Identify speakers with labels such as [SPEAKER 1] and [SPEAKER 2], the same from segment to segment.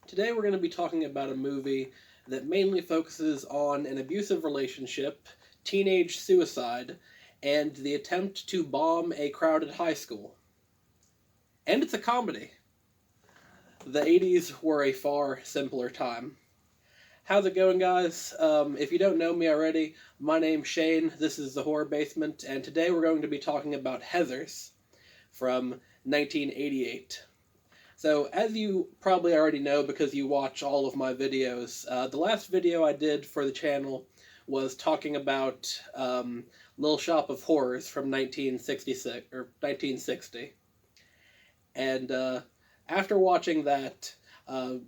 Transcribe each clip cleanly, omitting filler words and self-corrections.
[SPEAKER 1] Today we're going to be talking about a movie that mainly focuses on an abusive relationship, teenage suicide, and the attempt to bomb a crowded high school. And it's a comedy. The 80s were a far simpler time. How's it going, guys? If you don't know me already, my name's Shane, this is the Horror Basement, and today we're going to be talking about Heathers from 1988. So, as you probably already know because you watch all of my videos, the last video I did for the channel was talking about Little Shop of Horrors from 1966 or 1960. And after watching that,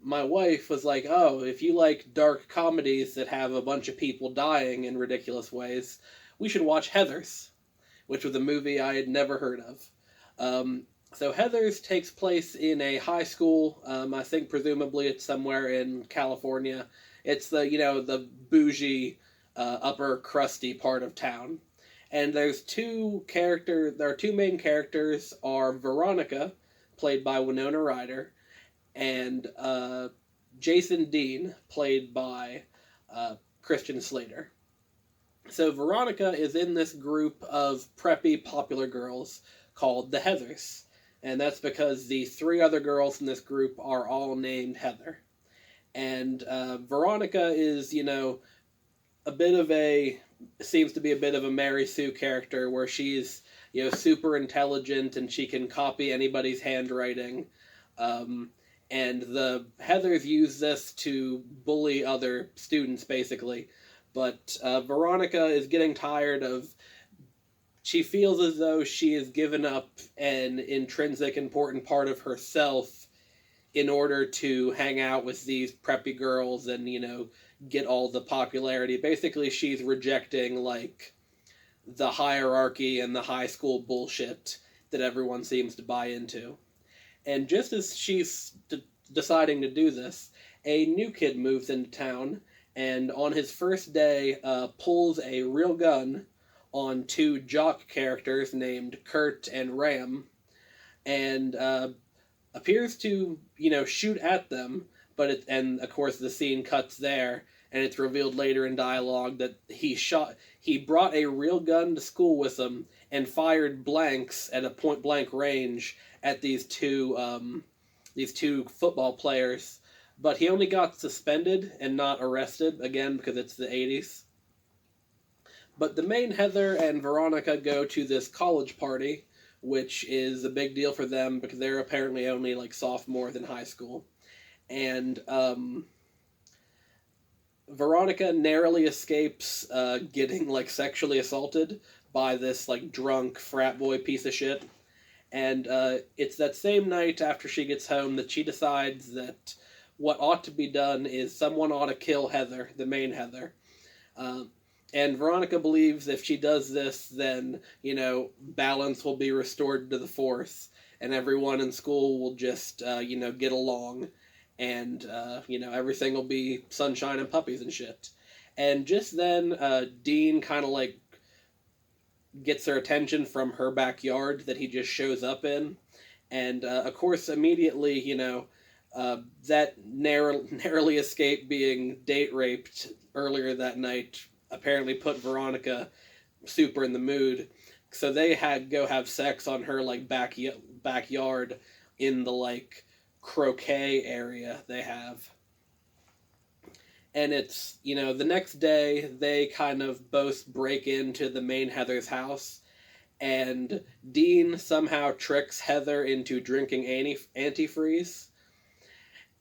[SPEAKER 1] my wife was like, "Oh, if you like dark comedies that have a bunch of people dying in ridiculous ways, we should watch Heathers," which was a movie I had never heard of. So Heathers takes place in a high school. I think presumably it's somewhere in California. It's the bougie, upper crusty part of town. And there's two characters. There are two main characters. Are Veronica, played by Winona Ryder, and Jason Dean, played by Christian Slater. So Veronica is in this group of preppy popular girls called the Heathers. And that's because the three other girls in this group are all named Heather. And Veronica is, a bit of a, seems to be a bit of a Mary Sue character where she's, super intelligent and she can copy anybody's handwriting. And the Heathers use this to bully other students, basically. But Veronica is getting tired of. She feels as though she has given up an intrinsic important part of herself in order to hang out with these preppy girls and, get all the popularity. Basically, she's rejecting, the hierarchy and the high school bullshit that everyone seems to buy into. And just as she's deciding to do this, a new kid moves into town and on his first day pulls a real gun on two jock characters named Kurt and Ram, and appears to shoot at them, and of course the scene cuts there, and it's revealed later in dialogue that he brought a real gun to school with him and fired blanks at a point blank range at these two football players, but he only got suspended and not arrested again because it's the 80s. But the main Heather and Veronica go to this college party, which is a big deal for them because they're apparently only sophomores in high school. And Veronica narrowly escapes getting sexually assaulted by this drunk frat boy piece of shit. And it's that same night after she gets home that she decides that what ought to be done is someone ought to kill Heather, the main Heather. And Veronica believes if she does this, then, balance will be restored to the force, and everyone in school will just, get along, and, everything will be sunshine and puppies and shit. And just then, Dean kind of, gets her attention from her backyard that he just shows up in, and, of course, immediately, that narrowly escaped being date raped earlier that night apparently put Veronica super in the mood. So they go have sex on her backyard in the croquet area they have. And it's, the next day they kind of both break into the main Heather's house, and Dean somehow tricks Heather into drinking antifreeze.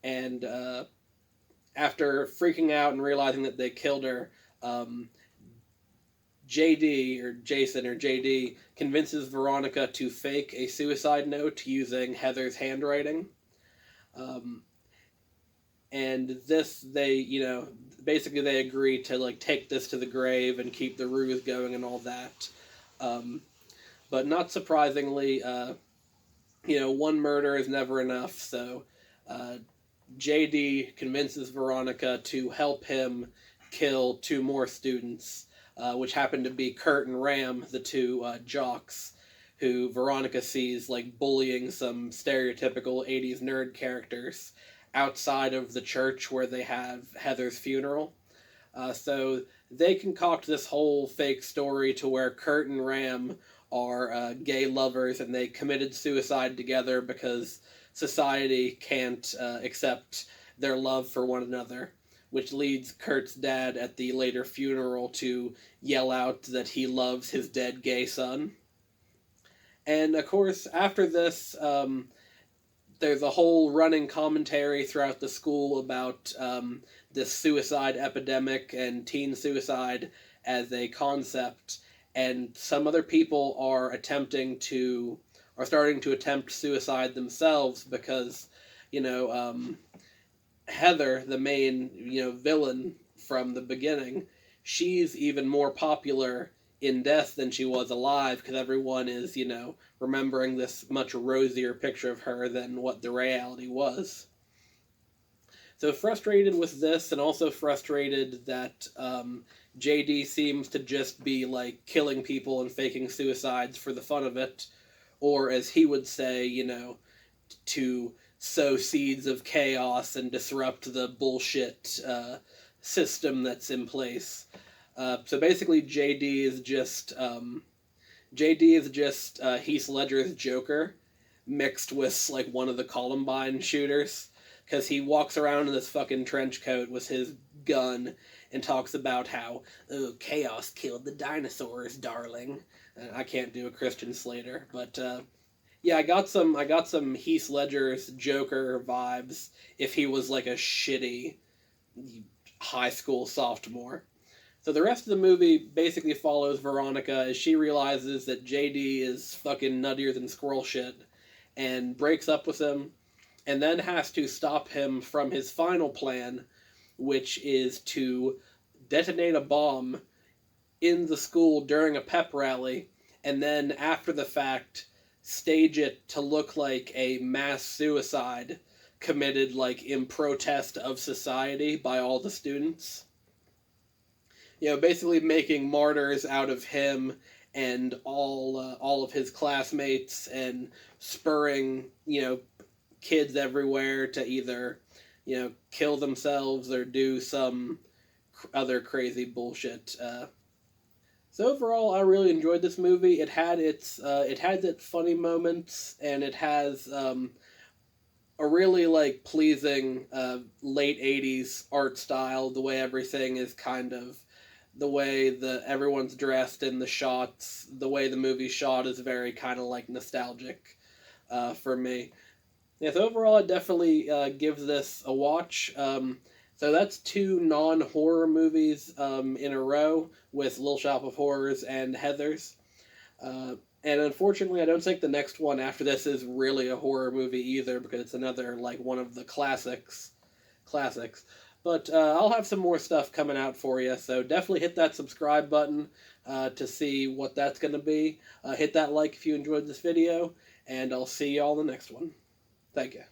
[SPEAKER 1] And after freaking out and realizing that they killed her, JD, or Jason, or JD, convinces Veronica to fake a suicide note using Heather's handwriting. And this, basically they agree to, take this to the grave and keep the ruse going and all that. But not surprisingly, one murder is never enough, so JD convinces Veronica to help him kill two more students, which happen to be Kurt and Ram, the two jocks, who Veronica sees bullying some stereotypical 80s nerd characters outside of the church where they have Heather's funeral. So they concoct this whole fake story to where Kurt and Ram are gay lovers and they committed suicide together because society can't accept their love for one another, which leads Kurt's dad at the later funeral to yell out that he loves his dead gay son. And of course, after this, there's a whole running commentary throughout the school about this suicide epidemic and teen suicide as a concept, and some other people are starting to attempt suicide themselves because, Heather, the main, villain from the beginning, she's even more popular in death than she was alive because everyone is, remembering this much rosier picture of her than what the reality was. So frustrated with this, and also frustrated that JD seems to just be like killing people and faking suicides for the fun of it, or as he would say, to sow seeds of chaos and disrupt the bullshit system that's in place. So basically, JD is just Heath Ledger's Joker mixed with like one of the Columbine shooters, because he walks around in this fucking trench coat with his gun and talks about how, oh, chaos killed the dinosaurs, darling. I can't do a Christian Slater, but yeah, I got some Heath Ledger's Joker vibes if he was like a shitty high school sophomore. So the rest of the movie basically follows Veronica as she realizes that JD is fucking nuttier than squirrel shit and breaks up with him, and then has to stop him from his final plan, which is to detonate a bomb in the school during a pep rally, and then after the fact stage it to look like a mass suicide committed like in protest of society by all the students. Basically making martyrs out of him and all of his classmates, and spurring, kids everywhere to either, kill themselves or do some other crazy bullshit. So overall, I really enjoyed this movie. It had its funny moments, and it has a really like pleasing late '80s art style. The way everything is kind of, the way everyone's dressed in the shots, the way the movie's shot is very kind of like nostalgic for me. Yeah, so overall, I definitely give this a watch. So that's 2 non-horror movies in a row with Little Shop of Horrors and Heathers. And unfortunately, I don't think the next one after this is really a horror movie either, because it's another, like, one of the classics. But I'll have some more stuff coming out for you, so definitely hit that subscribe button to see what that's going to be. Hit that like if you enjoyed this video, and I'll see you all in the next one. Thank you.